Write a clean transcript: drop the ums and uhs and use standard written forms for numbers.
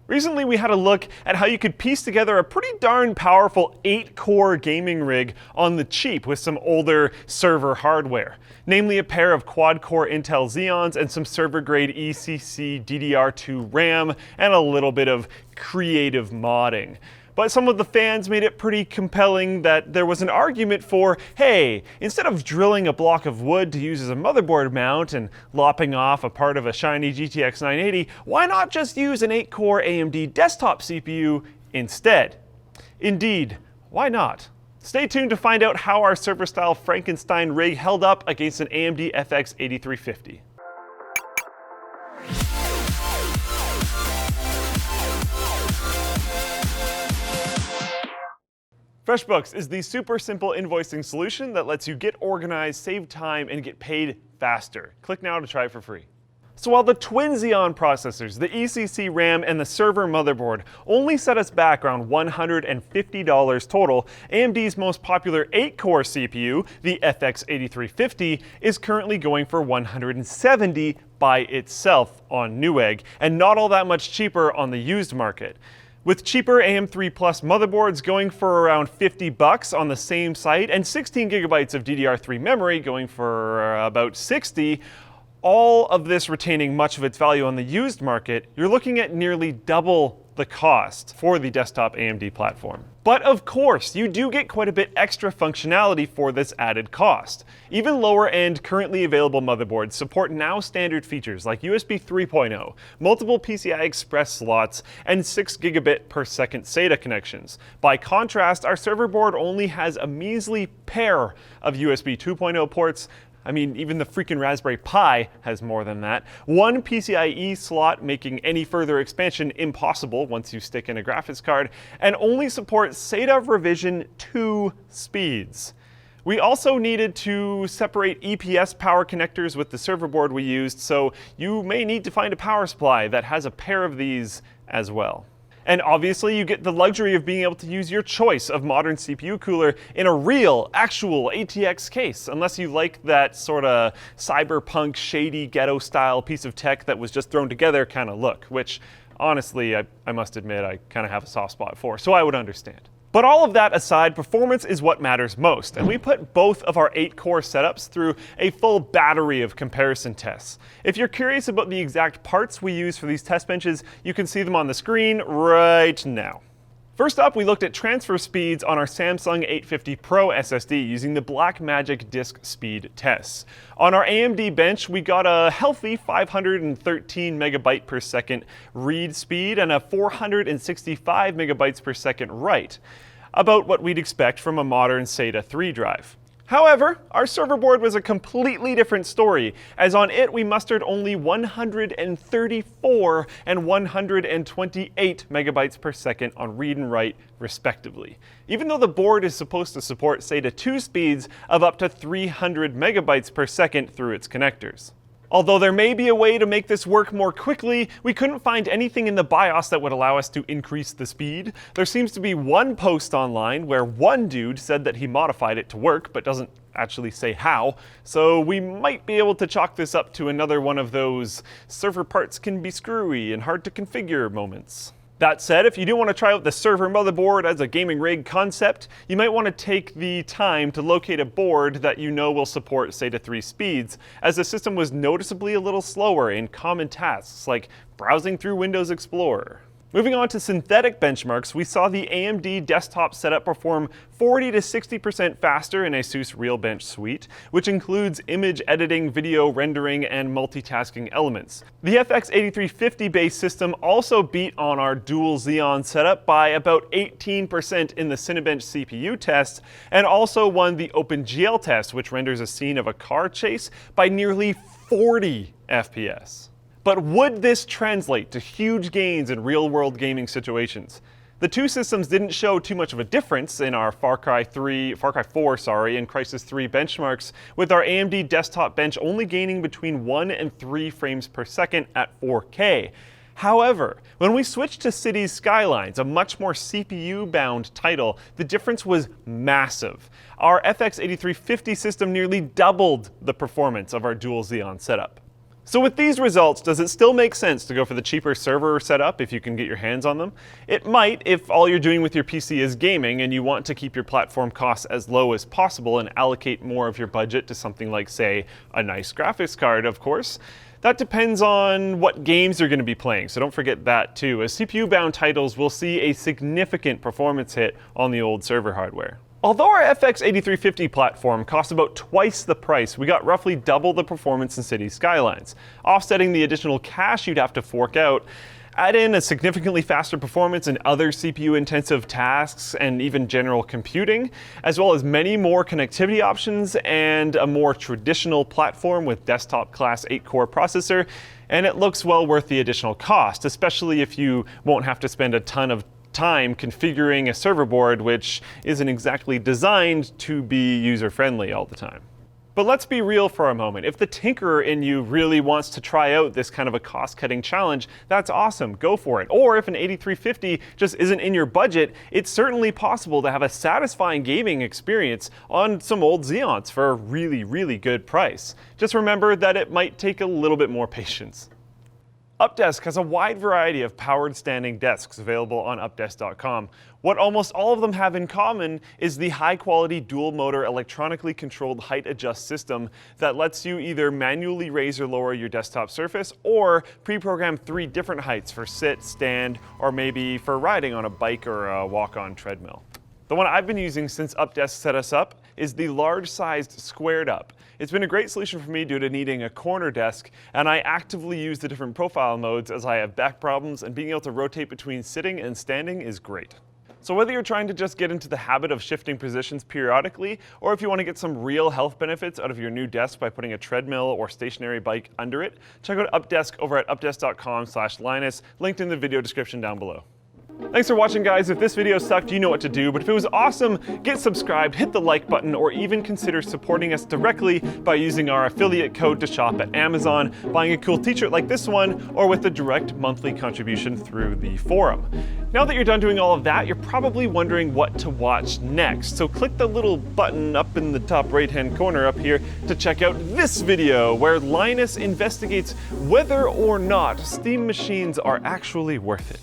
Recently we had a look at how you could piece together a pretty darn powerful 8-core gaming rig on the cheap with some older server hardware, namely a pair of quad-core Intel Xeons and some server-grade ECC DDR2 RAM and a little bit of creative modding. But some of the fans made it pretty compelling that there was an argument for, hey, instead of drilling a block of wood to use as a motherboard mount and lopping off a part of a shiny GTX 980, why not just use an 8-core AMD desktop CPU instead? Indeed, why not? Stay tuned to find out how our server-style Frankenstein rig held up against an AMD FX 8350. FreshBooks is the super simple invoicing solution that lets you get organized, save time, and get paid faster. Click now to try it for free. So while the twin Xeon processors, the ECC RAM, and the server motherboard only set us back around $150 total, AMD's most popular 8-core CPU, the FX 8350, is currently going for $170 by itself on Newegg, and not all that much cheaper on the used market. With cheaper AM3 Plus motherboards going for around $50 on the same site and 16 gigabytes of DDR3 memory going for about $60, all of this retaining much of its value on the used market, you're looking at nearly double the cost for the desktop AMD platform. But of course, you do get quite a bit extra functionality for this added cost. Even lower-end, currently available motherboards support now standard features like USB 3.0, multiple PCI Express slots, and 6 gigabit per second SATA connections. By contrast, our server board only has a measly pair of USB 2.0 ports. I mean, even the freaking Raspberry Pi has more than that. One PCIe slot, making any further expansion impossible once you stick in a graphics card, and only supports SATA revision 2 speeds. We also needed to separate EPS power connectors with the server board we used, so you may need to find a power supply that has a pair of these as well. And obviously you get the luxury of being able to use your choice of modern CPU cooler in a real, actual ATX case, unless you like that sort of cyberpunk, shady, ghetto-style piece of tech that was just thrown together kind of look, which honestly, I must admit I kind of have a soft spot for, so I would understand. But all of that aside, performance is what matters most, and we put both of our 8-core setups through a full battery of comparison tests. If you're curious about the exact parts we use for these test benches, you can see them on the screen right now. First up, we looked at transfer speeds on our Samsung 850 Pro SSD using the BLACKMAGIC disk speed tests. On our AMD bench, we got a healthy 513 megabyte per second read speed and a 465 megabytes per second write, about what we'd expect from a modern SATA 3 drive. However, our server board was a completely different story, as on it we mustered only 134 and 128 megabytes per second on read and write, respectively, even though the board is supposed to support SATA 2 speeds of up to 300 megabytes per second through its connectors. Although there may be a way to make this work more quickly, we couldn't find anything in the BIOS that would allow us to increase the speed. There seems to be one post online where one dude said that he modified it to work, but doesn't actually say how, so we might be able to chalk this up to another one of those server parts can be screwy and hard to configure moments. That said, if you do want to try out the server motherboard as a gaming rig concept, you might want to take the time to locate a board that you know will support SATA 3 speeds, as the system was noticeably a little slower in common tasks like browsing through Windows Explorer. Moving on to synthetic benchmarks, we saw the AMD desktop setup perform 40 to 60% faster in ASUS Realbench Suite, which includes image editing, video rendering, and multitasking elements. The FX 8350 based system also beat on our dual Xeon setup by about 18% in the CINEBENCH CPU test, and also won the OPENGL test, which renders a scene of a car chase, by nearly 40 FPS. But would this translate to huge gains in real-world gaming situations? The two systems didn't show too much of a difference in our Far Cry 4, and Crysis 3 benchmarks, with our AMD desktop bench only gaining between 1 and 3 frames per second at 4K. However, when we switched to Cities Skylines, a much more CPU-bound title, the difference was massive. Our FX 8350 system nearly doubled the performance of our dual Xeon setup. So with these results, does it still make sense to go for the cheaper server setup if you can get your hands on them? It might if all you're doing with your PC is gaming and you want to keep your platform costs as low as possible and allocate more of your budget to something like, say, a nice graphics card, of course. That depends on what games you're going to be playing, so don't forget that too, as CPU-bound titles will see a significant performance hit on the old server hardware. Although our FX 8350 platform costs about twice the price, we got roughly double the performance in Cities Skylines, offsetting the additional cash you'd have to fork out. Add in a significantly faster performance in other CPU-intensive tasks and even general computing, as well as many more connectivity options and a more traditional platform with desktop-class 8-core processor, and it looks well worth the additional cost, especially if you won't have to spend a ton of time configuring a server board which isn't exactly designed to be user-friendly all the time. But let's be real for a moment. If the tinkerer in you really wants to try out this kind of a cost-cutting challenge, that's awesome, go for it. Or if an 8350 just isn't in your budget, it's certainly possible to have a satisfying gaming experience on some old Xeons for a really, really good price. Just remember that it might take a little bit more patience. Updesk has a wide variety of powered standing desks available on updesk.com. What almost all of them have in common is the high-quality dual-motor electronically controlled height adjust system that lets you either manually raise or lower your desktop surface or pre-program 3 different heights for sit, stand, or maybe for riding on a bike or a walk-on treadmill. The one I've been using since Updesk set us up is the large-sized squared up. It's been a great solution for me due to needing a corner desk, and I actively use the different profile modes as I have back problems, and being able to rotate between sitting and standing is great. So whether you're trying to just get into the habit of shifting positions periodically, or if you want to get some real health benefits out of your new desk by putting a treadmill or stationary bike under it, check out Updesk over at updesk.com/Linus, linked in the video description down below. Thanks for watching, guys. If this video sucked, you know what to do, but if it was awesome, get subscribed, hit the like button, or even consider supporting us directly by using our affiliate code to shop at Amazon, buying a cool t-shirt like this one, or with a direct monthly contribution through the forum. Now that you're done doing all of that, you're probably wondering what to watch next, so click the little button up in the top right-hand corner up here to check out this video, where Linus investigates whether or not Steam machines are actually worth it.